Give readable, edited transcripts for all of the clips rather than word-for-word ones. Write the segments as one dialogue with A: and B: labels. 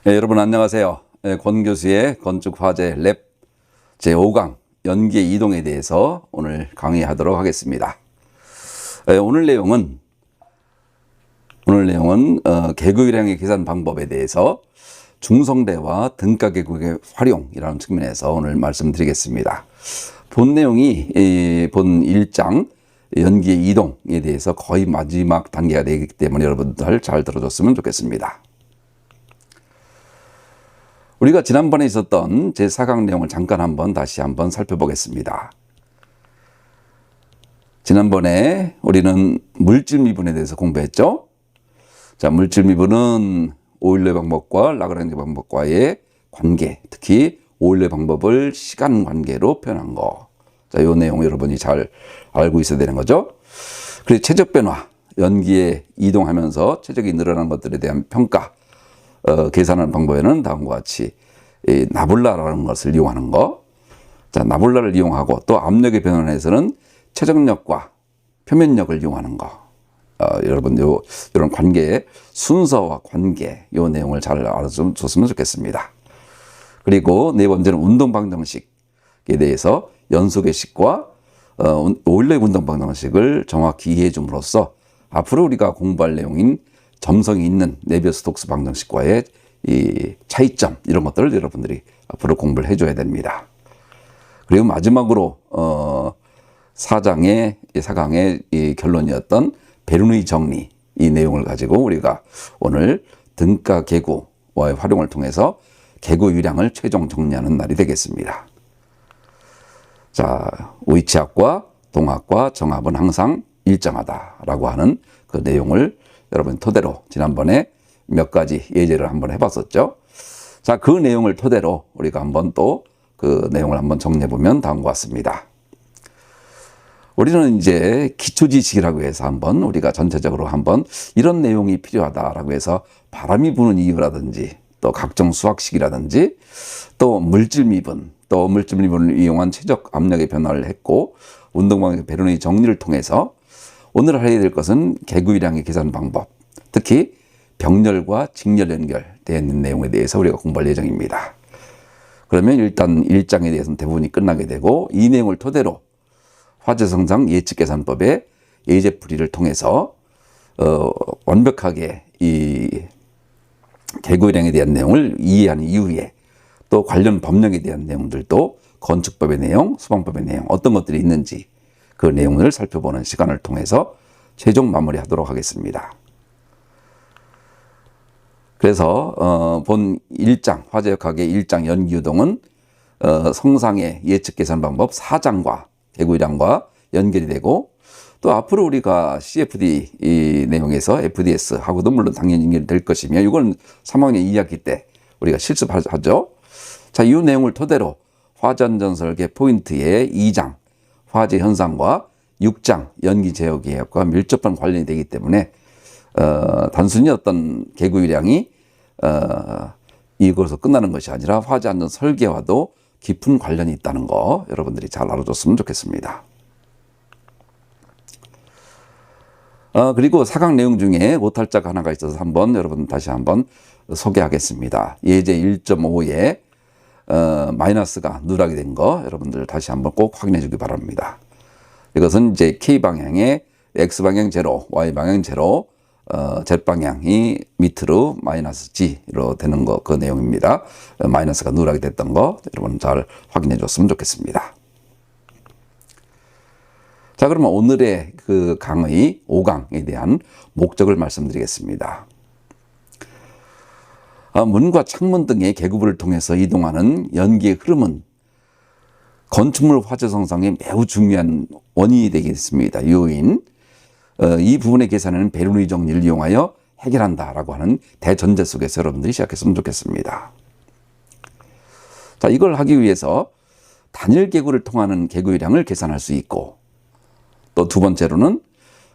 A: 여러분 안녕하세요. 권 교수의 건축화재 랩 제5강 연기의 이동에 대해서 오늘 강의하도록 하겠습니다. 오늘 내용은 계급유량의 계산 방법에 대해서 중성대와 등가 계급의 활용이라는 측면에서 오늘 말씀드리겠습니다. 본 내용이 본 1장 연기의 이동에 대해서 거의 마지막 단계가 되기 때문에 여러분들 잘 들어줬으면 좋겠습니다. 우리가 지난번에 있었던 제4강 내용을 잠깐 다시 한번 살펴보겠습니다. 지난번에 우리는 물질 미분에 대해서 공부했죠. 자, 물질 미분은 오일러 방법과 라그랑지 방법과의 관계, 특히 오일러 방법을 시간 관계로 표현한 거. 자, 이 내용 여러분이 잘 알고 있어야 되는 거죠. 그리고 최적 변화, 연기에 이동하면서 최적이 늘어난 것들에 대한 평가, 계산하는 방법에는 다음과 같이 나블라라는 것을 이용하는 거. 자, 나블라를 이용하고 또 압력의 변환에서는 최적력과 표면력을 이용하는 거. 여러분 이런 관계, 순서와 관계 이 내용을 잘 알아줬으면 좋겠습니다. 그리고 네 번째는 운동 방정식에 대해서 연속의 식과 오일러 운동 방정식을 정확히 이해해 줌으로써 앞으로 우리가 공부할 내용인 점성이 있는 네비어-스톡스 방정식과의 이 차이점 이런 것들을 여러분들이 앞으로 공부를 해줘야 됩니다. 그리고 마지막으로 4강의 이 결론이었던 베르누이 정리 이 내용을 가지고 우리가 오늘 등가 계구와의 활용을 통해서 계구 유량을 최종 정리하는 날이 되겠습니다. 자, 위치합과 동합과 정합은 항상 일정하다라고 하는 그 내용을 여러분 토대로 지난번에 몇 가지 예제를 한번 해봤었죠. 자, 그 내용을 토대로 우리가 한번 또 그 내용을 한번 정리해보면 다음과 같습니다. 우리는 이제 기초지식이라고 해서 한번 우리가 전체적으로 한번 이런 내용이 필요하다라고 해서 바람이 부는 이유라든지 또 각종 수학식이라든지 또 물질미분을 이용한 최적 압력의 변화를 했고 운동방식 베르누이 정리를 통해서 오늘 해야 될 것은 계급유량의 계산 방법, 특히 병렬과 직렬 연결되어 있는 내용에 대해서 우리가 공부할 예정입니다. 그러면 일단 1장에 대해서는 대부분이 끝나게 되고 이 내용을 토대로 화재성상 예측계산법의 예제풀이를 통해서 완벽하게 이 계급유량에 대한 내용을 이해한 이후에 또 관련 법령에 대한 내용들도 건축법의 내용, 수방법의 내용 어떤 것들이 있는지 그 내용을 살펴보는 시간을 통해서 최종 마무리하도록 하겠습니다. 그래서 본 1장 화재역학의 1장 연기유동은 성상의 예측계산 방법 4장과 계급유량과 연결이 되고 또 앞으로 우리가 CFD 이 내용에서 FDS하고도 물론 당연히 연결될 것이며 이건 3학년 2학기 때 우리가 실습하죠. 자, 이 내용을 토대로 화재안전 설계 포인트의 2장 화재 현상과 6장 연기 제어 계획과 밀접한 관련이 되기 때문에 단순히 어떤 계급유량이 이것으로 끝나는 것이 아니라 화재 안전 설계와도 깊은 관련이 있다는 거 여러분들이 잘 알아줬으면 좋겠습니다. 그리고 4강 내용 중에 오탈자가 하나가 있어서 여러분 다시 한번 소개하겠습니다. 예제 1.5에 마이너스가 누락이 된 거 여러분들 다시 한번 꼭 확인해 주기 바랍니다. 이것은 이제 K방향에 X방향 제로, Y방향 제로, Z방향이 밑으로 마이너스 G로 되는 거, 그 내용입니다. 마이너스가 누락이 됐던 거 여러분 잘 확인해 줬으면 좋겠습니다. 자, 그러면 오늘의 그 강의 5강에 대한 목적을 말씀드리겠습니다. 문과 창문 등의 계급을 통해서 이동하는 연기의 흐름은 건축물 화재 성상에 매우 중요한 원인이 되겠습니다. 요인. 이 부분의 계산에는 베르누이 정리를 이용하여 해결한다라고 하는 대전제 속에서 여러분들이 시작했으면 좋겠습니다. 자, 이걸 하기 위해서 단일 계구를 통하는 계급유량을 계산할 수 있고 또 두 번째로는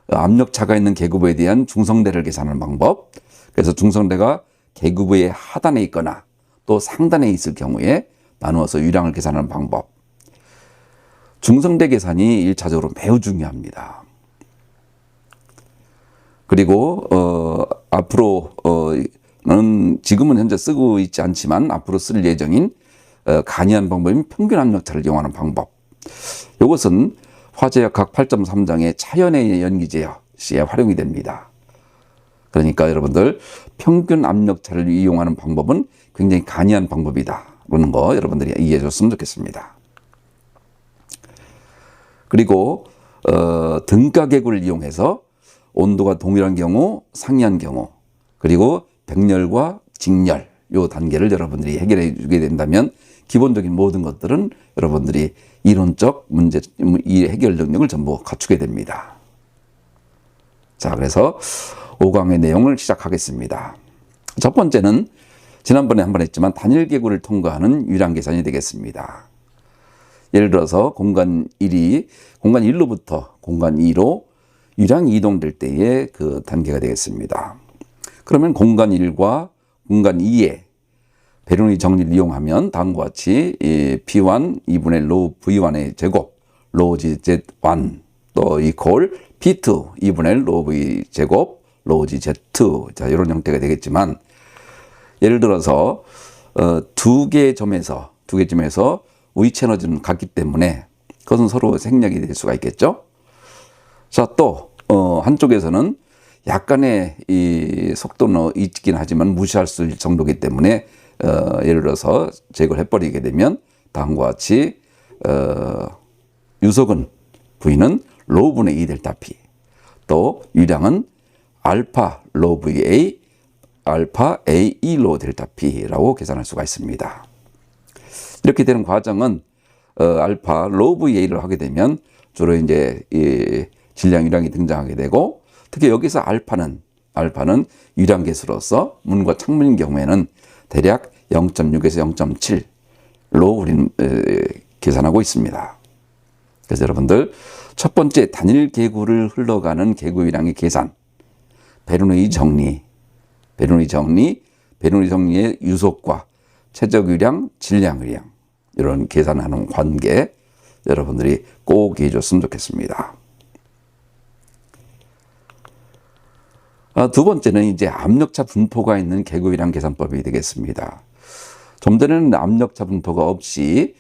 A: 압력차가 있는 계급부에 대한 중성대를 계산하는 방법. 그래서 중성대가 계급부의 하단에 있거나 또 상단에 있을 경우에 나누어서 유량을 계산하는 방법. 중성대 계산이 1차적으로 매우 중요합니다. 그리고 앞으로 지금은 현재 쓰고 있지 않지만 앞으로 쓸 예정인 간이한 방법인 평균 압력차를 이용하는 방법. 이것은 화재역학 8.3장의 차연의 연기제 시에 활용이 됩니다. 그러니까 여러분들 평균 압력차를 이용하는 방법은 굉장히 간이한 방법이다 라는 거 여러분들이 이해해 줬으면 좋겠습니다. 그리고 등가계구를 이용해서 온도가 동일한 경우, 상이한 경우, 그리고 백열과 직열 요 단계를 여러분들이 해결해 주게 된다면 기본적인 모든 것들은 여러분들이 이론적 문제, 이 해결 능력을 전부 갖추게 됩니다. 자, 그래서 5강의 내용을 시작하겠습니다. 첫 번째는 지난번에 한번 했지만 단일계구를 통과하는 유량 계산이 되겠습니다. 예를 들어서 공간 1로부터 공간 2로 유량이 이동될 때의 그 단계가 되겠습니다. 그러면 공간 1과 공간 2의 베르누이 정리를 이용하면 다음과 같이 P1 2분의 로 V1의 제곱 로 GZ1 또 이퀄 P2 2분의 로 V 제곱 로 GZ2 자 이런 형태가 되겠지만 예를 들어서 두 개의 점에서 위치 에너지는 같기 때문에 그것은 서로 생략이 될 수가 있겠죠. 자, 또 한쪽에서는 약간의 이 속도는 있긴 하지만 무시할 수 있을 정도이기 때문에 예를 들어서 제거를 해버리게 되면 다음과 같이 유속은 V는 로 분의 2 델타 P 또 유량은 알파 로 VA 알파 AE 로 델타 P라고 계산할 수가 있습니다. 이렇게 되는 과정은 알파 로 VA를 하게 되면 주로 이제 이 질량 유량이 등장하게 되고 특히 여기서 알파는 유량 계수로서 문과 창문인 경우에는 대략 0.6에서 0.7로 우리는 계산하고 있습니다. 그래서 여러분들 첫 번째 단일 계구를 흘러가는 계구 유량의 계산, 베르누이 정리의 유속과 최적 유량, 질량 유량 이런 계산하는 관계 여러분들이 꼭 이해해 줬으면 좋겠습니다. 두 번째는 이제 압력차 분포가 있는 계구 유량 계산법이 되겠습니다. 좀 전에는 압력차 분포가 없이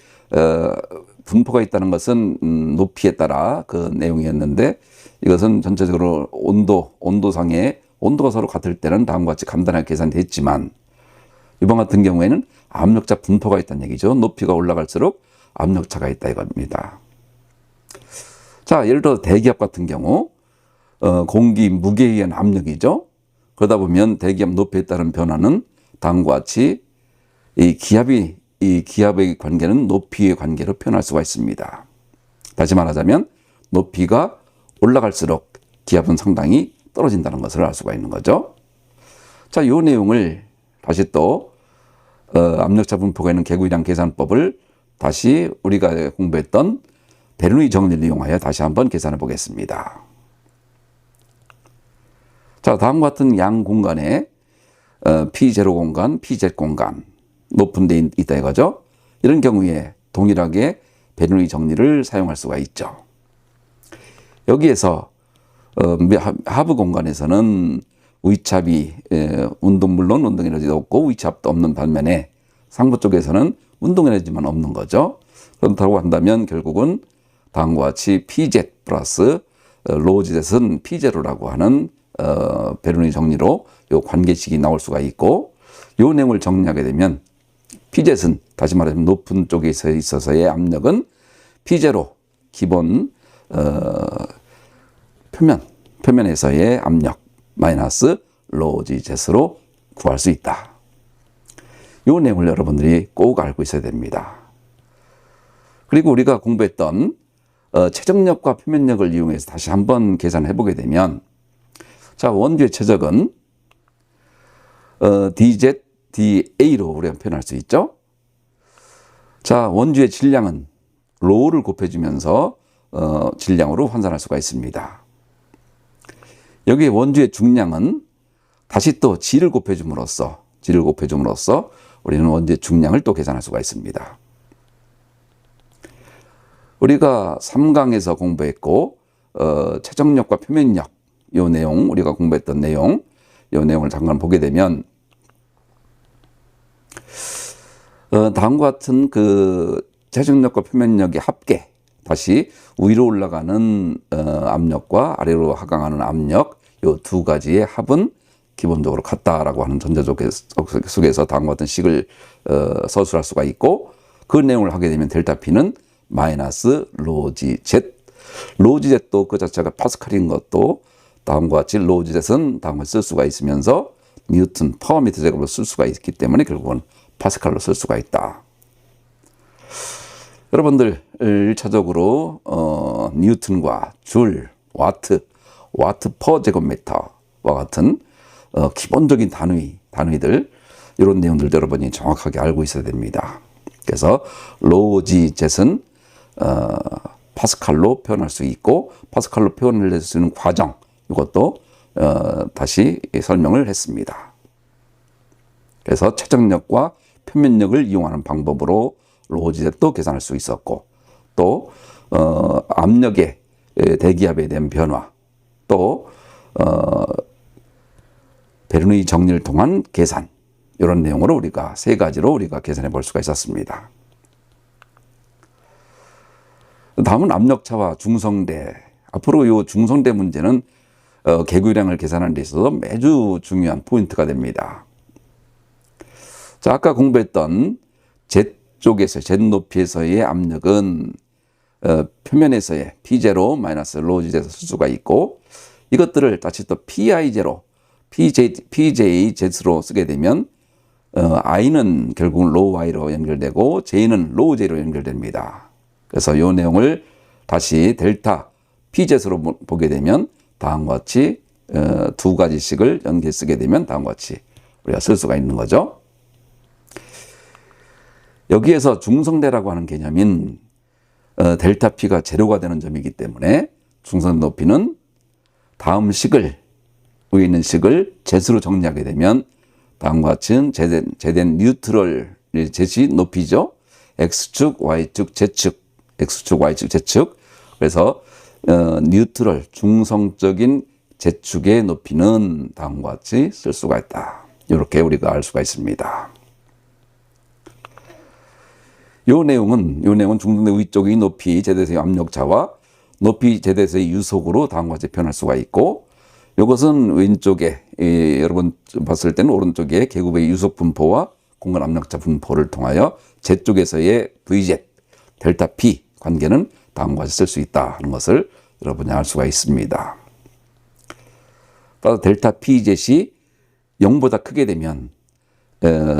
A: 분포가 있다는 것은 높이에 따라 그 내용이었는데 이것은 전체적으로 온도상의 온도가 서로 같을 때는 다음과 같이 간단하게 계산됐지만 이번 같은 경우에는 압력차 분포가 있다는 얘기죠. 높이가 올라갈수록 압력차가 있다 이겁니다. 자, 예를 들어 대기압 같은 경우 공기 무게에 의한 압력이죠. 그러다 보면 대기압 높이에 따른 변화는 다음과 같이 이 기압의 관계는 높이의 관계로 표현할 수가 있습니다. 다시 말하자면 높이가 올라갈수록 기압은 상당히 떨어진다는 것을 알 수가 있는 거죠. 자, 이 내용을 다시 또 압력차 분포가 있는 계구 유량 계산법을 다시 우리가 공부했던 베르누이 정리를 이용하여 다시 한번 계산해 보겠습니다. 자, 다음과 같은 양 공간에 P0 공간, PZ 공간 높은 데 있다 이거죠. 이런 경우에 동일하게 베르누이 정리를 사용할 수가 있죠. 여기에서 하부 공간에서는 위압이 물론 운동 에너지도 없고 위압도 없는 반면에 상부 쪽에서는 운동 에너지만 없는 거죠. 그렇다고 한다면 결국은 다음과 같이 PZ 플러스 로 GZ은 P0라고 하는 베르누이 정리로 요 관계식이 나올 수가 있고 요 내용을 정리하게 되면 PZ은 다시 말하면 높은 쪽에 있어서의 압력은 P0 기본 표면에서의 압력 마이너스 로 GZ로 구할 수 있다. 이 내용을 여러분들이 꼭 알고 있어야 됩니다. 그리고 우리가 공부했던 최적력과 표면력을 이용해서 다시 한번 계산해 보게 되면 자, 원주의 최적은 DZ, DA로 우리가 표현할 수 있죠. 자, 원주의 질량은 로를 곱해주면서 질량으로 환산할 수가 있습니다. 여기 원주의 중량은 다시 또 G를 곱해줌으로써 우리는 원주의 중량을 또 계산할 수가 있습니다. 우리가 3강에서 공부했고 최적력과 표면력 요 내용 우리가 공부했던 내용 요 내용을 잠깐 보게 되면 다음과 같은 그 최적력과 표면력의 합계, 다시 위로 올라가는 압력과 아래로 하강하는 압력, 요 두 가지의 합은 기본적으로 같다라고 하는 전제 속에서 다음과 같은 식을 서술할 수가 있고, 그 내용을 하게 되면 델타 P는 마이너스 로지 Z. 로지 Z도 그 자체가 파스칼인 것도 다음과 같이 로지 Z은 다음과 쓸 수가 있으면서 뉴턴 퍼 미터 제곱으로 쓸 수가 있기 때문에 결국은 파스칼로 쓸 수가 있다. 여러분들 1차적으로 뉴턴과 줄, 와트 퍼 제곱미터와 같은 기본적인 단위들, 이런 내용들도 여러분이 정확하게 알고 있어야 됩니다. 그래서 로지 젯은 파스칼로 표현할 수 있고, 파스칼로 표현을 수 있는 과정, 이것도 다시 설명을 했습니다. 그래서 최적력과 표면력을 이용하는 방법으로 로지 젯도 계산할 수 있었고, 또 압력의 대기압에 대한 변화, 또 베르누이 정리를 통한 계산, 이런 내용으로 우리가 세 가지로 우리가 계산해 볼 수가 있었습니다. 다음은 압력차와 중성대. 앞으로 이 중성대 문제는 개구량을 계산하는 데 있어서 매우 중요한 포인트가 됩니다. 자, 아까 공부했던 Z 높이에서의 압력은 표면에서의 P0 마이너스 로지에서 쓸 수가 있고, 이것들을 다시 또 PI0, PJZ로 쓰게 되면 I는 결국은 로우 I로 연결되고 J는 로우 J로 연결됩니다. 그래서 이 내용을 다시 델타 PZ로 보게 되면 다음과 같이 두 가지씩을 연계 쓰게 되면 다음과 같이 우리가 쓸 수가 있는 거죠. 여기에서 중성대라고 하는 개념인 델타 P가 제로가 되는 점이기 때문에 중성 높이는 다음 식을, 위에 있는 식을 Z로 정리하게 되면 다음과 같은 제된 뉴트럴 Z이 높이죠. X축, Y축, Z축, X축, Y축, Z축. 그래서 뉴트럴, 중성적인 Z축의 높이는 다음과 같이 쓸 수가 있다. 이렇게 우리가 알 수가 있습니다. 요 내용은 중성대 위쪽의 높이 제대에서의 압력차와 높이 제대에서의 유속으로 다음과 같이 표현할 수가 있고, 이것은 왼쪽에 여러분 봤을 때는 오른쪽에 계급의 유속 분포와 공간 압력차 분포를 통하여 Z쪽에서의 VZ, 델타 P 관계는 다음과 같이 쓸 수 있다 하는 것을 여러분이 알 수가 있습니다. 따라서 델타 PZ이 0보다 크게 되면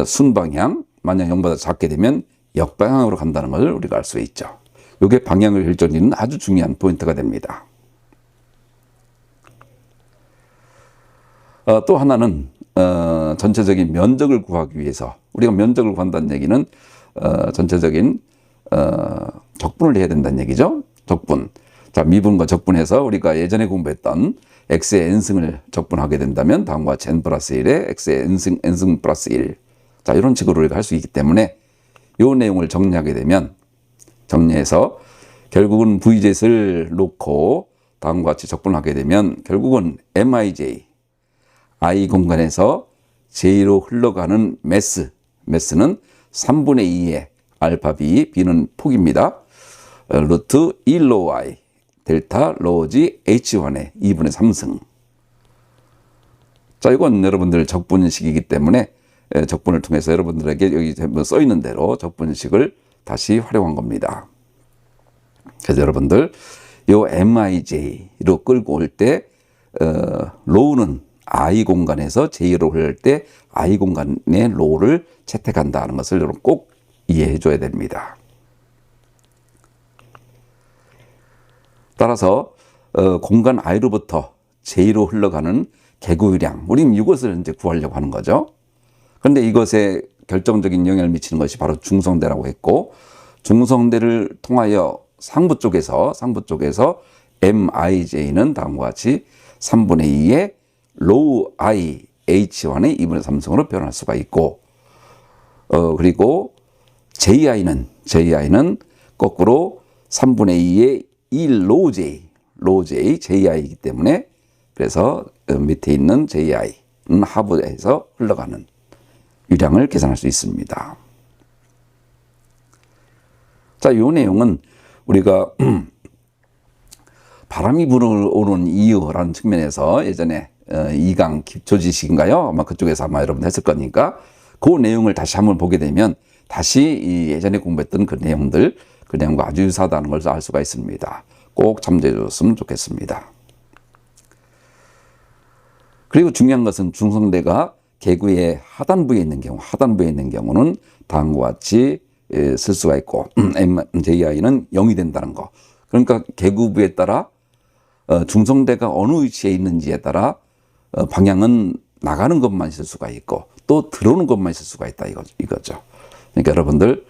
A: 순방향, 만약 0보다 작게 되면 역방향으로 간다는 것을 우리가 알 수 있죠. 이게 방향을 결정짓는 아주 중요한 포인트가 됩니다. 또 하나는 전체적인 면적을 구하기 위해서, 우리가 면적을 구한다는 얘기는 전체적인 적분을 해야 된다는 얘기죠. 적분. 자, 미분과 적분해서 우리가 예전에 공부했던 x의 n승을 적분하게 된다면 다음과 같이 n 플러스 1에 x의 n승 플러스 1. 자, 이런 식으로 우리가 할 수 있기 때문에 이 내용을 정리하게 되면, 정리해서 결국은 VZ를 놓고 다음과 같이 적분하게 되면 결국은 MIJ, I 공간에서 J로 흘러가는 매스는 3분의 2의 알파 B, B는 폭입니다. 루트 1로 I, 델타 로지 H1의 2분의 3승. 자, 이건 여러분들 적분식이기 때문에 적분을 통해서 여러분들에게 여기 써 있는 대로 적분식을 다시 활용한 겁니다. 그래서 여러분들 요 MIJ로 끌고 올 때 로우는 I 공간에서 J로 흘릴 때 I 공간의 로우를 채택한다는 것을 여러분 꼭 이해해 줘야 됩니다. 따라서 공간 I로부터 J로 흘러가는 개구유량, 우리는 이것을 이제 구하려고 하는 거죠. 그런데 이것에 결정적인 영향을 미치는 것이 바로 중성대라고 했고, 중성대를 통하여 상부 쪽에서 MIJ는 다음과 같이 3분의 2의 로우 I H1의 2분의 3승으로 표현할 수가 있고, 그리고 JI는 거꾸로 3분의 2의 1 로우 J, JI이기 때문에, 그래서 밑에 있는 JI는 하부에서 흘러가는 유량을 계산할 수 있습니다. 자, 이 내용은 우리가 바람이 불어오는 이유라는 측면에서 예전에 2강 기초지식인가요? 아마 그쪽에서 아마 여러분 했을 거니까 그 내용을 다시 한번 보게 되면 다시 이 예전에 공부했던 그 내용과 아주 유사하다는 걸 알 수가 있습니다. 꼭 참조해 줬으면 좋겠습니다. 그리고 중요한 것은 중성대가 개구의 하단부에 있는 경우는 다음과 같이 쓸 수가 있고 JI는 0이 된다는 거. 그러니까 개구부에 따라 중성대가 어느 위치에 있는지에 따라 방향은 나가는 것만 있을 수가 있고 또 들어오는 것만 있을 수가 있다 이거죠. 그러니까 여러분들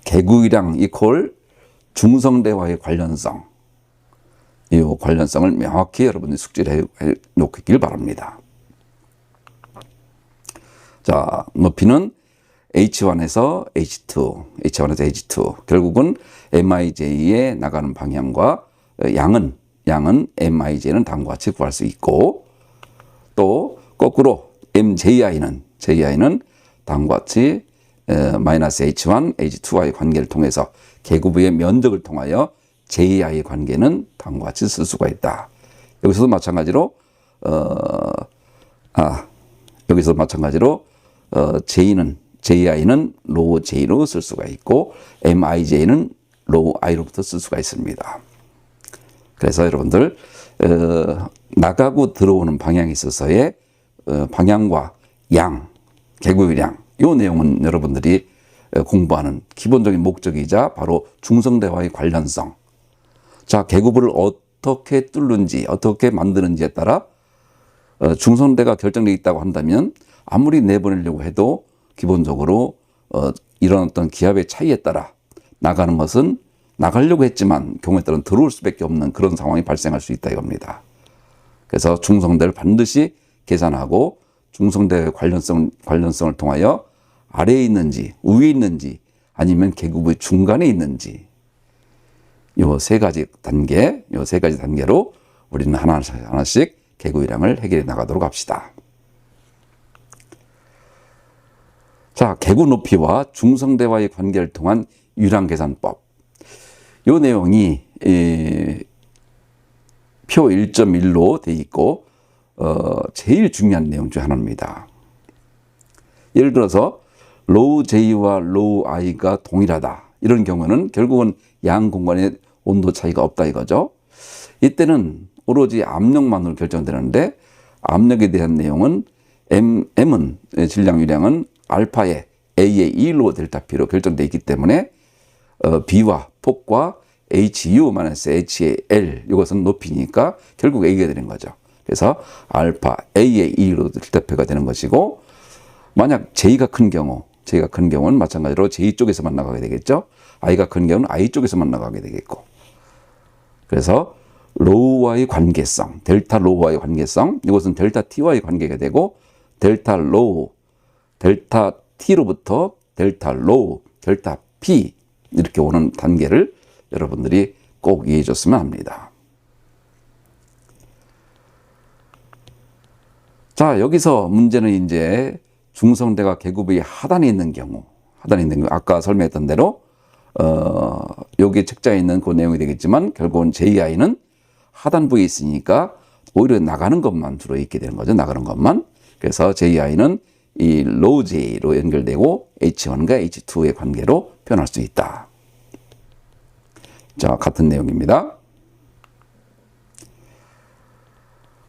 A: 개구유량 이퀄 중성대와의 관련성, 이 관련성을 명확히 여러분들이 숙지를 해 놓길 바랍니다. 자, 높이는 H1에서 H2 결국은 MIJ에 나가는 방향과 양은 MIJ는 다음과 같이 구할 수 있고 또 거꾸로 MJI는 다음과 같이 마이너스 H1, H2와의 관계를 통해서 개구부의 면적을 통하여 JI의 관계는 다음과 같이 쓸 수가 있다. 여기서도 마찬가지로 JI는 로우 J로 쓸 수가 있고 MIJ는 로우 I로부터 쓸 수가 있습니다. 그래서 여러분들 나가고 들어오는 방향에 있어서의 방향과 양, 개구유량 이 내용은 여러분들이 공부하는 기본적인 목적이자 바로 중성대와의 관련성. 자, 개구부를 어떻게 뚫는지 어떻게 만드는지에 따라 중성대가 결정되어 있다고 한다면 아무리 내보내려고 해도 기본적으로 이런 어떤 기압의 차이에 따라 나가는 것은 나가려고 했지만 경우에 따라 들어올 수밖에 없는 그런 상황이 발생할 수 있다 이겁니다. 그래서 중성대를 반드시 계산하고 중성대의 관련성을 통하여 아래에 있는지 위에 있는지 아니면 개구부의 중간에 있는지 요 세 가지 단계로 우리는 하나씩 개구유량을 해결해 나가도록 합시다. 자, 개구 높이와 중성대와의 관계를 통한 유량 계산법. 요 내용이 표 1.1로 되어 있고 제일 중요한 내용 중 하나입니다. 예를 들어서 로우 J와 로우 I가 동일하다. 이런 경우는 결국은 양 공간의 온도 차이가 없다 이거죠. 이때는 오로지 압력만으로 결정되는데 압력에 대한 내용은 M은 질량 유량은 알파의 A의 2로 델타 P로 결정되어 있기 때문에 B와 폭과 HU-H의 L 이것은 높이니까 결국 A가 되는 거죠. 그래서 알파 A의 2로 델타 P가 되는 것이고 만약 J가 큰 경우는 마찬가지로 J 쪽에서만 나가게 되겠죠. I가 큰 경우는 I 쪽에서만 나가게 되겠고 그래서 로우와의 관계성, 델타 로우와의 관계성 이것은 델타 T와의 관계가 되고 델타 로우, 델타 T로부터 델타 로우, 델타 P 이렇게 오는 단계를 여러분들이 꼭 이해해 줬으면 합니다. 자, 여기서 문제는 이제 중성대가 개구부의 하단에 있는 경우 아까 설명했던 대로 여기 책자에 있는 그 내용이 되겠지만 결국은 JI는 하단부에 있으니까 오히려 나가는 것만 주로 있게 되는 거죠. 나가는 것만. 그래서 JI는 이 로우 J로 연결되고 H1과 H2의 관계로 표현할 수 있다. 자, 같은 내용입니다.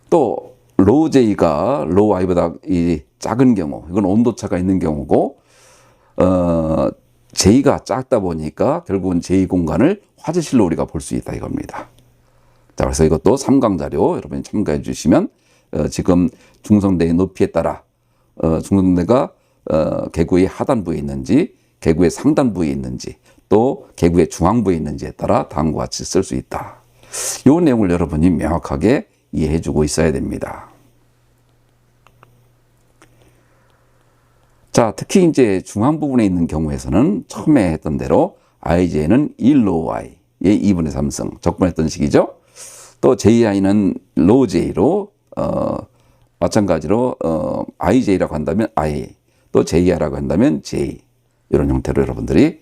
A: 또 로우 J가 로우 I보다 이 작은 경우, 이건 온도차가 있는 경우고 J가 작다 보니까 결국은 J 공간을 화재실로 우리가 볼 수 있다 이겁니다. 자, 그래서 이것도 3강 자료 여러분이 참고해 주시면 지금 중성대의 높이에 따라 중성대가 개구의 하단부에 있는지 개구의 상단부에 있는지 또 개구의 중앙부에 있는지에 따라 다음과 같이 쓸 수 있다. 이 내용을 여러분이 명확하게 이해해 주고 있어야 됩니다. 자, 특히 이제 중앙 부분에 있는 경우에서는 처음에 했던 대로 IJ는 1로우 I의 2분의 3승 적분했던 식이죠. 또 JI는 로우 J로 마찬가지로 IJ라고 한다면 I 또 JI라고 한다면 J. 이런 형태로 여러분들이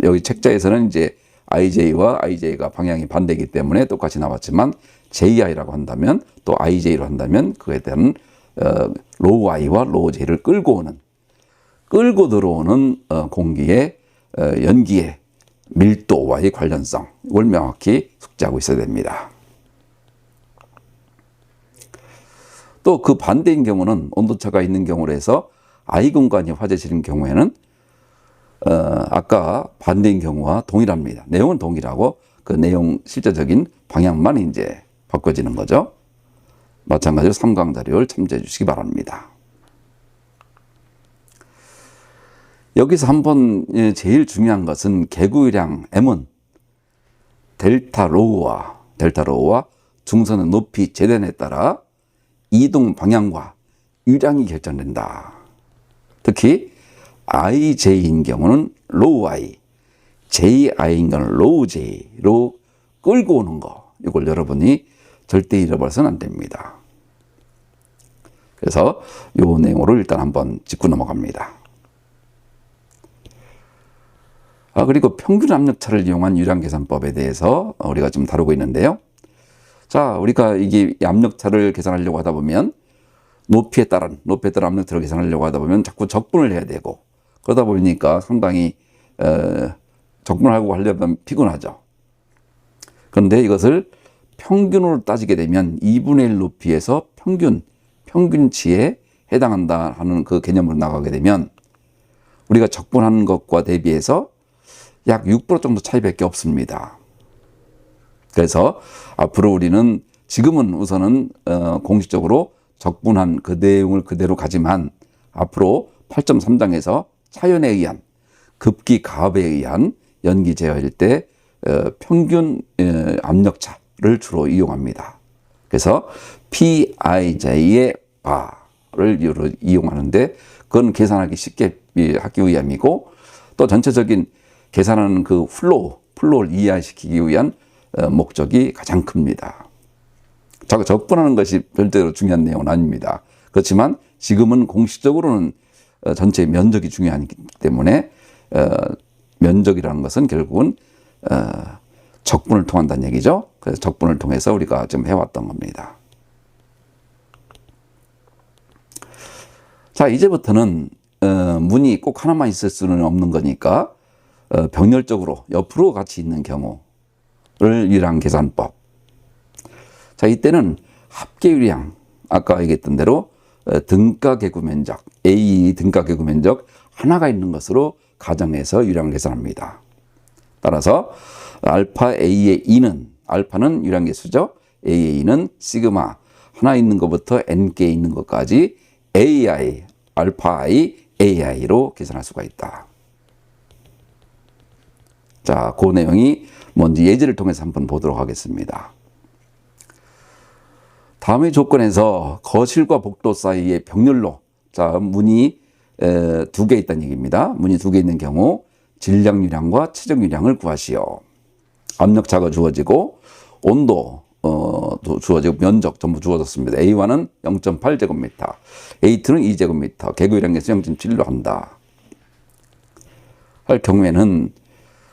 A: 여기 책자에서는 이제 IJ와 IJ가 방향이 반대이기 때문에 똑같이 나왔지만 JI라고 한다면 또 IJ로 한다면 그에 대한 로우 I와 로우 J를 끌고 들어오는 공기의 연기의 밀도와의 관련성, 이걸 명확히 숙지하고 있어야 됩니다. 또 그 반대인 경우는 온도차가 있는 경우로 해서 I 공간이 화재실인 경우에는 아까 반대인 경우와 동일합니다. 내용은 동일하고 그 내용 실제적인 방향만 이제 바꿔지는 거죠. 마찬가지로 3강 자료를 참조해 주시기 바랍니다. 여기서 한번 제일 중요한 것은 개구유량 M은 델타 로우와 중선의 높이 재단에 따라 이동 방향과 유량이 결정된다. 특히 IJ인 경우는 로우 I, JI인 경우는 로우 J로 끌고 오는 거, 이걸 여러분이 절대 잃어버려서는 안 됩니다. 그래서 이 내용으로 일단 한번 짚고 넘어갑니다. 그리고 평균 압력차를 이용한 유량 계산법에 대해서 우리가 좀 다루고 있는데요. 자, 우리가 이게 압력차를 계산하려고 하다 보면 높이에 따른 압력차를 계산하려고 하다 보면 자꾸 적분을 해야 되고, 그러다 보니까 상당히 적분하고 하려면 피곤하죠. 그런데 이것을 평균으로 따지게 되면 2분의 1 높이에서 평균치에 해당한다 하는 그 개념으로 나가게 되면 우리가 적분하는 것과 대비해서 약 6% 정도 차이밖에 없습니다. 그래서 앞으로 우리는 지금은 우선은 공식적으로 적분한 그 내용을 그대로 가지만 앞으로 8.3장에서 차연에 의한 급기 가압에 의한 연기 제어일 때 평균 압력차를 주로 이용합니다. 그래서 PIJ의 바를 이용하는데 그건 계산하기 쉽게 하기 위함이고, 또 전체적인 계산하는 그 플로우를 이해시키기 위한 목적이 가장 큽니다. 적분하는 것이 별도로 중요한 내용은 아닙니다. 그렇지만 지금은 공식적으로는 전체 면적이 중요하기 때문에 면적이라는 것은 결국은 적분을 통한다는 얘기죠. 그래서 적분을 통해서 우리가 좀 해왔던 겁니다. 자, 이제부터는 문이 꼭 하나만 있을 수는 없는 거니까 병렬적으로 옆으로 같이 있는 경우를 유량 계산법. 자, 이때는 합계 유량, 아까 얘기했던 대로 등가 개구 면적, A 등가 개구 면적 하나가 있는 것으로 가정해서 유량을 계산합니다. 따라서 알파 A의 2는, 알파는 유량계수죠. A의 2는 시그마 하나 있는 것부터 N개 있는 것까지 AI, 알파 I, AI로 계산할 수가 있다. 자, 그 내용이 뭔지 예제를 통해서 한번 보도록 하겠습니다. 다음의 조건에서 거실과 복도 사이의 병렬로, 자, 문이 2개 있다는 얘기입니다. 문이 2개 있는 경우 질량 유량과 최적 유량을 구하시오. 압력차가 주어지고 온도 주어지고 면적 전부 주어졌습니다. A1은 0.8제곱미터, A2는 2제곱미터, 개구 유량에서 0.7로 한다. 할 경우에는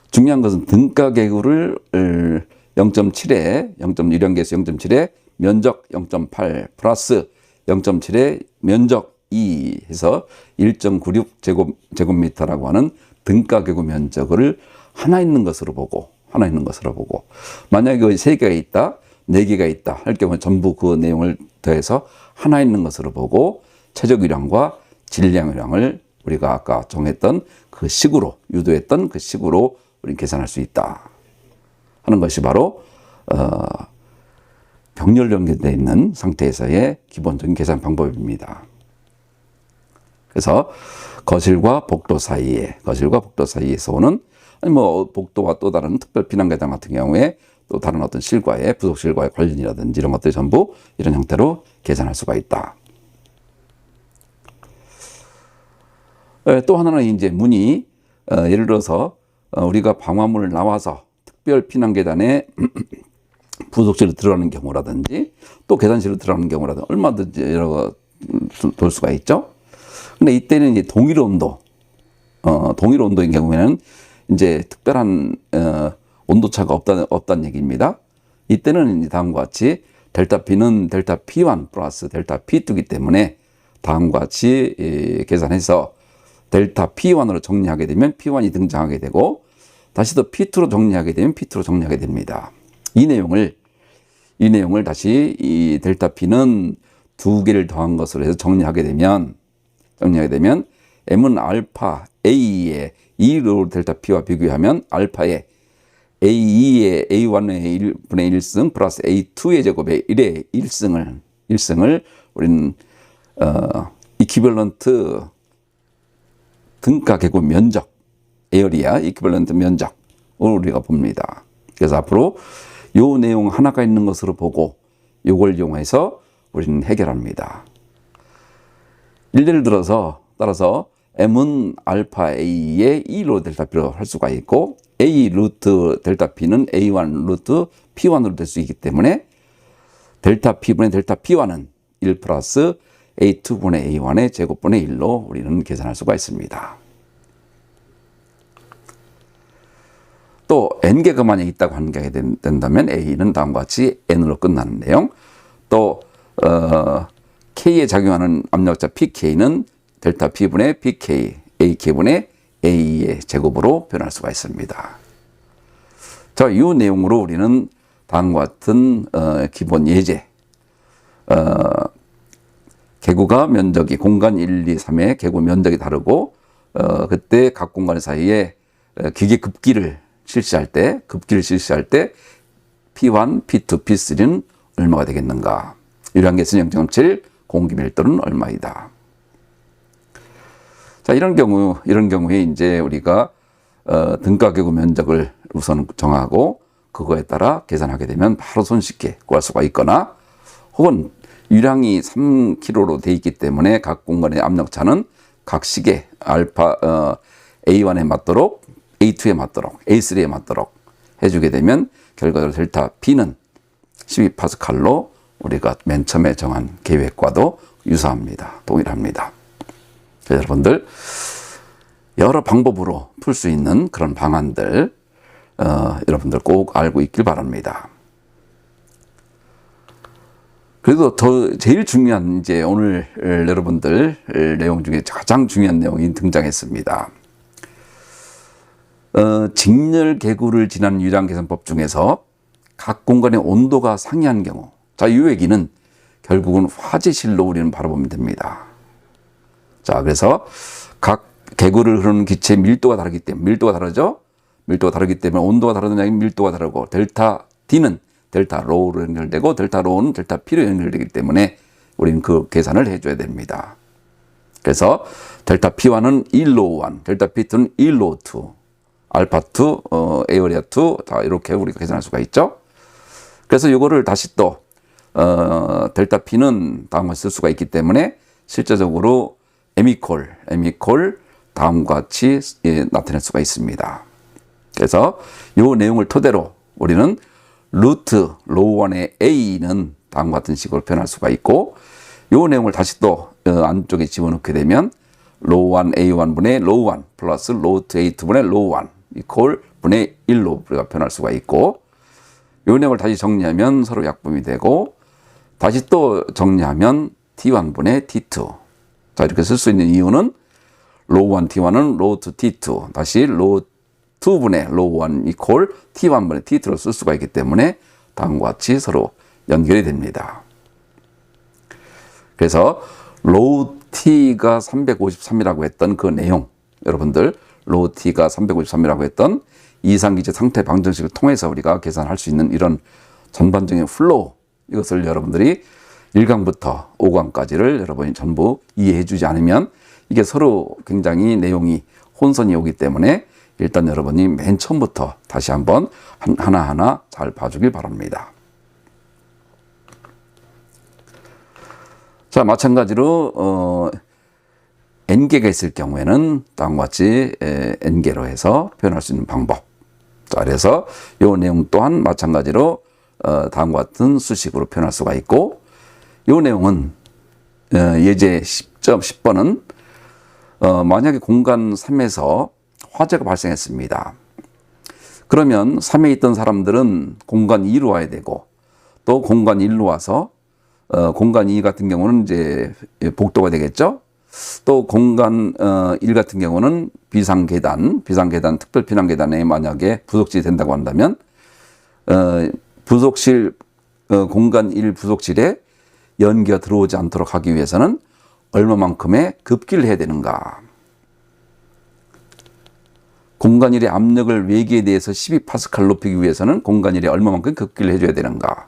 A: 중요한 것은 등가 개구를 0.7에 유량계수 0.7에 면적 0.8 플러스 0.7에 면적 2 해서 1.96제곱미터라고 하는 등가 개구 면적을 하나 있는 것으로 보고 만약에 3개가 있다, 4개가 있다 할 경우 전부 그 내용을 더해서 하나 있는 것으로 보고 최적 유량과 질량 유량을 우리가 아까 정했던 그 식으로, 유도했던 그 식으로 우리 계산할 수 있다 하는 것이 바로 병렬 연결되어 있는 상태에서의 기본적인 계산 방법입니다. 그래서 거실과 복도 사이에서 오는, 아니 복도와 또 다른 특별 피난 계단 같은 경우에 또 다른 어떤 실과의 부속 실과의 관련이라든지 이런 것들이 전부 이런 형태로 계산할 수가 있다. 또 하나는 이제 문이 예를 들어서 우리가 방화문을 나와서 특별 피난 계단에 부속실로 들어가는 경우라든지 또 계단실로 들어가는 경우라든지 얼마든지 여러 돌 수가 있죠. 근데 이때는 이제 동일 온도, 동일 온도인 경우에는 이제 특별한 온도차가 없다는 얘기입니다. 이때는 이제 다음과 같이 델타 P는 델타 P1 플러스 델타 P2이기 때문에 다음과 같이 계산해서 델타 P1으로 정리하게 되면 P1이 등장하게 되고, 다시 또 P2로 정리하게 되면 P2로 정리하게 됩니다. 이 내용을 다시 이 델타 P는 두 개를 더한 것으로 해서 정리하게 되면 M은 알파 A의 2로 델타 P와 비교하면 알파의 A2의 A1의 1분의 1승 플러스 A2의 제곱의 1의 1승을 우리는 이퀴벌런트 등가 계구 면적, 에어리아 이퀴벌런트 면적을 우리가 봅니다. 그래서 앞으로 요 내용 하나가 있는 것으로 보고 요걸 이용해서 우리는 해결합니다. 일례를 따라서 M은 알파 A의 2로 델타 P로 할 수가 있고, A 루트 델타 P는 A1 루트 P1으로 될 수 있기 때문에 델타 P분의 델타 P1은 1 플러스 A2분의 A1의 제곱분의 1로 우리는 계산할 수가 있습니다. 또 N개가 만약 있다고 하게 된다면 A는 다음과 같이 N으로 끝나는 내용, 또 K에 작용하는 압력자 PK는 델타 P분의 PK, AK분의 A의 제곱으로 변할 수가 있습니다. 자, 이 내용으로 우리는 다음과 같은 기본 예제, 계구가 면적이 공간 1, 2, 3의 계구 면적이 다르고, 그때 각 공간 사이에 기계 급기를 실시할 때 P1, P2, P3는 얼마가 되겠는가? 유량계수는 0.7, 공기밀도는 얼마이다. 자, 이런 경우에 이제 우리가 등가 계구 면적을 우선 정하고 그거에 따라 계산하게 되면 바로 손쉽게 구할 수가 있거나, 혹은 유량이 3kg로 되어 있기 때문에 각 공간의 압력차는 각 식에 알파 A1에 맞도록, A2에 맞도록, A3에 맞도록 해주게 되면 결과적으로 델타 P는 12파스칼로 우리가 맨 처음에 정한 계획과도 유사합니다. 동일합니다. 여러분들 여러 방법으로 풀 수 있는 그런 방안들 여러분들 꼭 알고 있길 바랍니다. 그래도 제일 중요한 이제 오늘 여러분들 내용 중에 가장 중요한 내용이 등장했습니다. 직렬 계구를 지난 유량계산법 중에서 각 공간의 온도가 상이한 경우, 자, 이 얘기는 결국은 화재실로 우리는 바라보면 됩니다. 자, 그래서 각 계구를 흐르는 기체의 밀도가 다르기 때문에, 밀도가 다르죠? 밀도가 다르기 때문에 온도가 다르느냐, 밀도가 다르고, 델타 D는 델타 로우로 연결되고, 델타 로우는 델타 P로 연결되기 때문에 우리는 그 계산을 해줘야 됩니다. 그래서 델타 P1은 1로우 1, 델타 P2는 1로우 2, 알파 2, 에어리아 2, 다 이렇게 우리가 계산할 수가 있죠. 그래서 이거를 다시 또 델타 P는 다음과 쓸 수가 있기 때문에 실제적으로 M이퀄 다음과 같이 나타낼 수가 있습니다. 그래서 이 내용을 토대로 우리는 루트 로우 1의 A는 다음과 같은 식으로 표현할 수가 있고, 이 내용을 다시 또 안쪽에 집어넣게 되면 로우 1 A1분의 로우 1 플러스 로우 2 A2분의 로우 1 이퀄 분의 1로 우리가 표현할 수가 있고, 이 내용을 다시 정리하면 서로 약분이 되고, 다시 또 정리하면 T1분의 T2. 자, 이렇게 쓸 수 있는 이유는 로우 1 T1은 로우 2 T2, 다시 로우 2분의 로우 1 이퀄 T1분의 T2로 쓸 수가 있기 때문에 다음과 같이 서로 연결이 됩니다. 그래서 로우 T가 353이라고 했던 그 내용, 여러분들 로우 T가 353이라고 했던 이상기체 상태 방정식을 통해서 우리가 계산할 수 있는 이런 전반적인 플로우, 이것을 여러분들이 1강부터 5강까지를 여러분이 전부 이해해 주지 않으면 이게 서로 굉장히 내용이 혼선이 오기 때문에 일단 여러분이 맨 처음부터 다시 한번 하나하나 잘 봐주길 바랍니다. 자, 마찬가지로 n개가 있을 경우에는 다음과 같이 n개로 해서 표현할 수 있는 방법. 자, 그래서 이 내용 또한 마찬가지로 다음과 같은 수식으로 표현할 수가 있고, 이 내용은 예제 10점 10번은 만약에 공간 3에서 화재가 발생했습니다. 그러면 3에 있던 사람들은 공간 2로 와야 되고, 또 공간 1로 와서 공간 2 같은 경우는 이제 복도가 되겠죠. 또 공간 1 같은 경우는 비상계단 특별피난계단에 만약에 부속실이 된다고 한다면 부속실 공간 1 부속실에 연기가 들어오지 않도록 하기 위해서는 얼마만큼의 급기를 해야 되는가. 공간 1의 압력을 외기에 대해서 12파스칼 높이기 위해서는 공간 1에 얼마만큼 급기를 해줘야 되는가.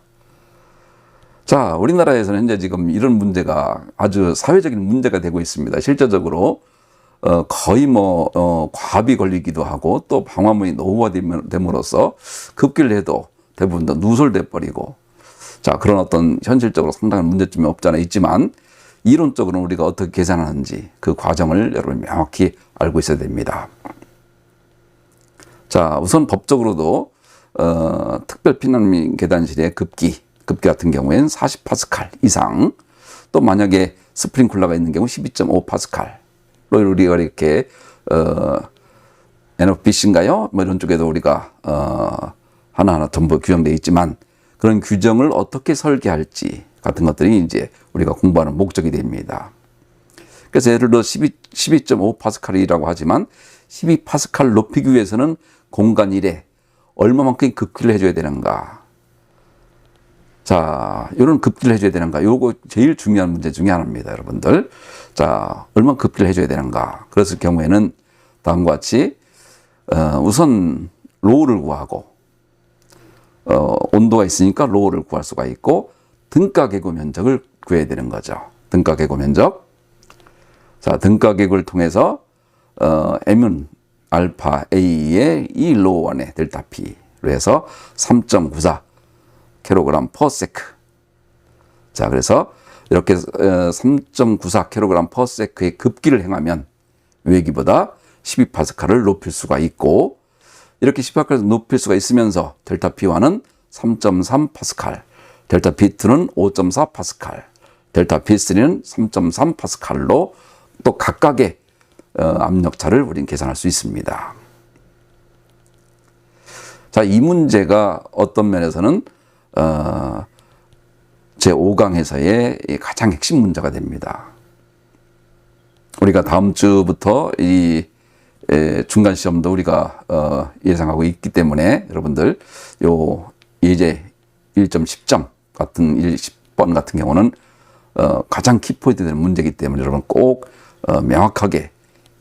A: 자, 우리나라에서는 현재 지금 이런 문제가 아주 사회적인 문제가 되고 있습니다. 실제적으로 거의 과압이 걸리기도 하고, 또 방화문이 노후화됨으로써 급기를 해도 대부분 다 누설돼 버리고, 자, 그런 어떤 현실적으로 상당한 문제점이 없지 않아 있지만, 이론적으로는 우리가 어떻게 계산하는지 그 과정을 여러분 명확히 알고 있어야 됩니다. 자, 우선 법적으로도 특별피난계단실의 급기 같은 경우에는 40파스칼 이상, 또 만약에 스프링클러가 있는 경우 12.5파스칼로 우리가 이렇게 NFBC인가요? 뭐 이런 쪽에도 우리가 하나하나 전부 규정되어 있지만, 그런 규정을 어떻게 설계할지 같은 것들이 이제 우리가 공부하는 목적이 됩니다. 그래서 예를 들어 12.5파스칼이라고 하지만 12파스칼 높이기 위해서는 공간 1에 얼마만큼 급기를 해줘야 되는가. 자, 이런 급기를 해줘야 되는가. 요거 제일 중요한 문제 중에 하나입니다, 여러분들. 자, 얼마나 급기를 해줘야 되는가. 그랬을 경우에는 다음과 같이 우선 로우를 구하고, 온도가 있으니까 로우를 구할 수가 있고, 등가 계고 면적을 구해야 되는 거죠. 등가 계고 면적. 자, 등가 계고를 통해서 M은 알파 A의 이 로우 안에 델타 P로 해서 3.94 kg per sec. 자, 그래서 이렇게 3.94 kg per sec의 급기를 행하면 외기보다 12파스칼을 높일 수가 있고, 이렇게 12파스칼을 높일 수가 있으면서 델타 P1은 3.3파스칼, 델타 P2는 5.4파스칼, 델타 P3는 3.3파스칼로 또 각각의 압력차를 우리는 계산할 수 있습니다. 자, 이 문제가 어떤 면에서는 제5강에서의 가장 핵심 문제가 됩니다. 우리가 다음 주부터 이 중간 시험도 우리가 예상하고 있기 때문에 여러분들 요 예제 1.10점 같은 10번 같은 경우는 가장 키포인트 되는 문제이기 때문에 여러분 꼭 명확하게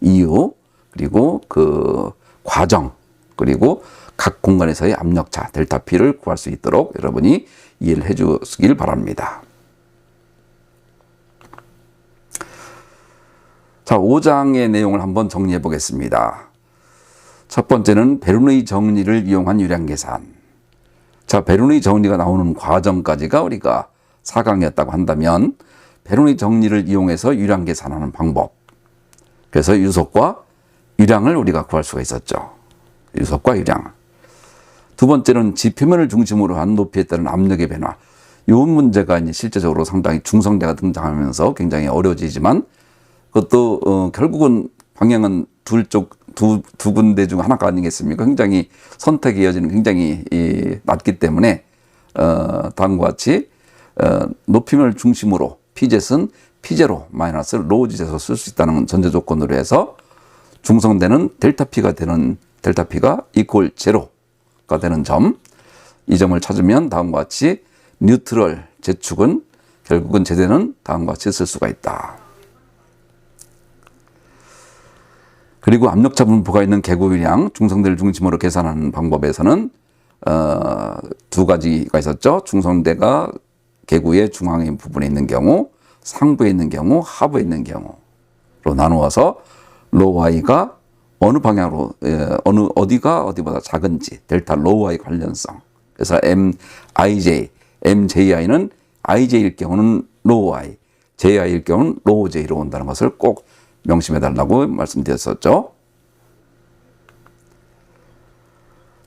A: 이유, 그리고 그 과정, 그리고 각 공간에서의 압력차 델타 P를 구할 수 있도록 여러분이 이해를 해 주시길 바랍니다. 자, 5장의 내용을 한번 정리해 보겠습니다. 첫 번째는 베르누이 정리를 이용한 유량 계산. 자, 베르누이 정리가 나오는 과정까지가 우리가 4강이었다고 한다면, 베르누이 정리를 이용해서 유량 계산하는 방법. 그래서 유속과 유량을 우리가 구할 수가 있었죠. 유속과 유량. 두 번째는 지표면을 중심으로 한 높이에 따른 압력의 변화. 이 문제가 이제 실제적으로 상당히 중성대가 등장하면서 굉장히 어려워지지만, 그것도 결국은 방향은 두 군데 중 하나가 아니겠습니까? 굉장히 선택의 여지는 굉장히 낮기 때문에 다음과 같이 높이면을 중심으로 Pzet은 P0 마이너스 로우젯에서 쓸 수 있다는 전제 조건으로 해서 중성대는 델타 P가 이퀄 제로가 되는 점, 이 점을 찾으면 다음과 같이 뉴트럴 Z축은 결국은 제대는 다음과 같이 쓸 수가 있다. 그리고 압력차 분포가 있는 계곡유량 중성대를 중심으로 계산하는 방법에서는 두 가지가 있었죠. 중성대가 계구의 중앙의 부분에 있는 경우, 상부에 있는 경우, 하부에 있는 경우로 나누어서 로우 I가 어느 방향으로 어디가 어디보다 작은지 델타 로우 I 관련성. 그래서 MJI는 IJ일 경우는 로우 I, JI일 경우는 로우 J로 온다는 것을 꼭 명심해 달라고 말씀드렸었죠.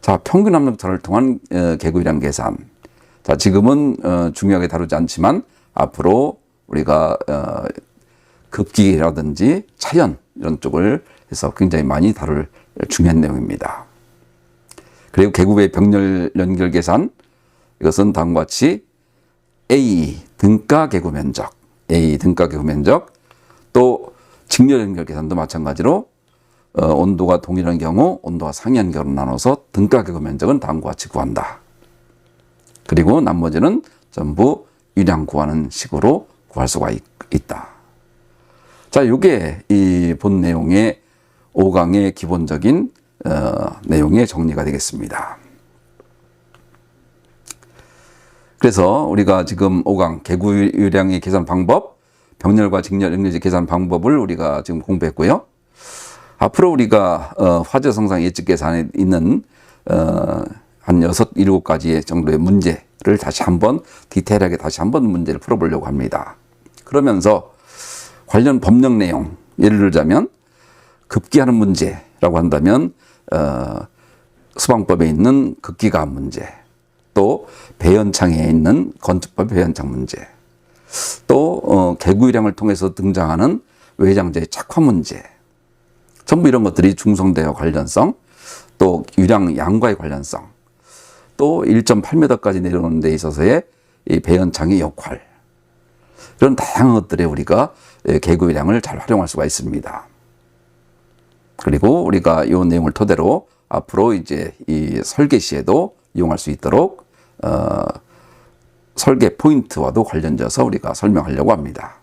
A: 자, 평균 압력차를 통한 계구유량 계산. 자, 지금은 중요하게 다루지 않지만 앞으로 우리가 급기라든지 차연 이런 쪽을 해서 굉장히 많이 다룰 중요한 내용입니다. 그리고 계급의 병렬 연결 계산, 이것은 다음과 같이 A 등가 계구 면적, A 등가 계구 면적, 또 직렬 연결 계산도 마찬가지로 온도가 동일한 경우 온도가 상이한 경우로 나눠서 등가 계구 면적은 다음과 같이 구한다. 그리고 나머지는 전부 유량 구하는 식으로 구할 수가 있다. 자, 이게 이 본 내용의 5강의 기본적인 내용의 정리가 되겠습니다. 그래서 우리가 지금 5강 계구 유량의 계산 방법, 병렬과 직렬 연결지 계산 방법을 우리가 지금 공부했고요. 앞으로 우리가 화재 성상 예측 계산에 있는 한 6, 7가지 정도의 문제를 다시 한번 디테일하게 다시 한번 문제를 풀어보려고 합니다. 그러면서 관련 법령 내용, 예를 들자면 급기하는 문제라고 한다면 수방법에 있는 급기가압 문제, 또 배연창에 있는 건축법 배연창 문제, 또 계구유량을 통해서 등장하는 외장재의 착화 문제, 전부 이런 것들이 중성대와 관련성, 또 유량 양과의 관련성, 또 1.8m까지 내려오는 데 있어서의 이 배연창의 역할, 이런 다양한 것들에 우리가 계구유량을 잘 활용할 수가 있습니다. 그리고 우리가 이 내용을 토대로 앞으로 이제 이 설계 시에도 이용할 수 있도록 설계 포인트와도 관련져서 우리가 설명하려고 합니다.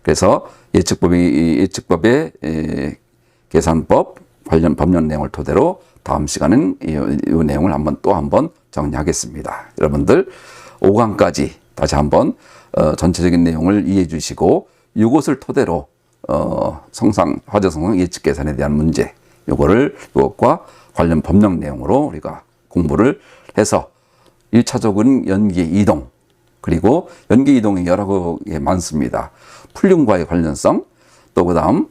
A: 그래서 예측법의 계산법 관련 법령 내용을 토대로 다음 시간은 이 내용을 또 한번 정리하겠습니다. 여러분들 5강까지 다시 한번 전체적인 내용을 이해해 주시고 이것을 토대로 화재 성상 예측 계산에 대한 문제, 이것과 관련 법령 내용으로 우리가 공부를 해서 1차적인 연기 이동, 그리고 연기 이동이 여러 개 많습니다. 풀륜과의 관련성, 또 그 다음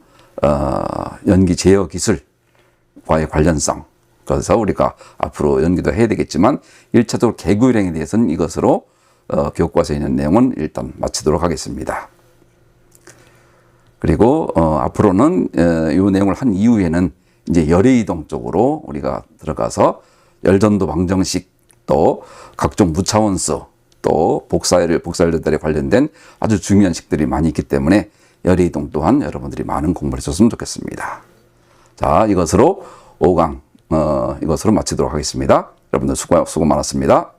A: 연기 제어 기술과의 관련성, 그래서 우리가 앞으로 연기도 해야 되겠지만 1차적으로 계구유량에 대해서는 이것으로 교과서에 있는 내용은 일단 마치도록 하겠습니다. 그리고 앞으로는 이 내용을 한 이후에는 이제 열의 이동 쪽으로 우리가 들어가서 열전도 방정식, 또 각종 무차원수, 또 복사열들에 관련된 아주 중요한 식들이 많이 있기 때문에 열의 이동 또한 여러분들이 많은 공부를 해줬으면 좋겠습니다. 자, 이것으로 5강 이것으로 마치도록 하겠습니다. 여러분들 수고 많았습니다.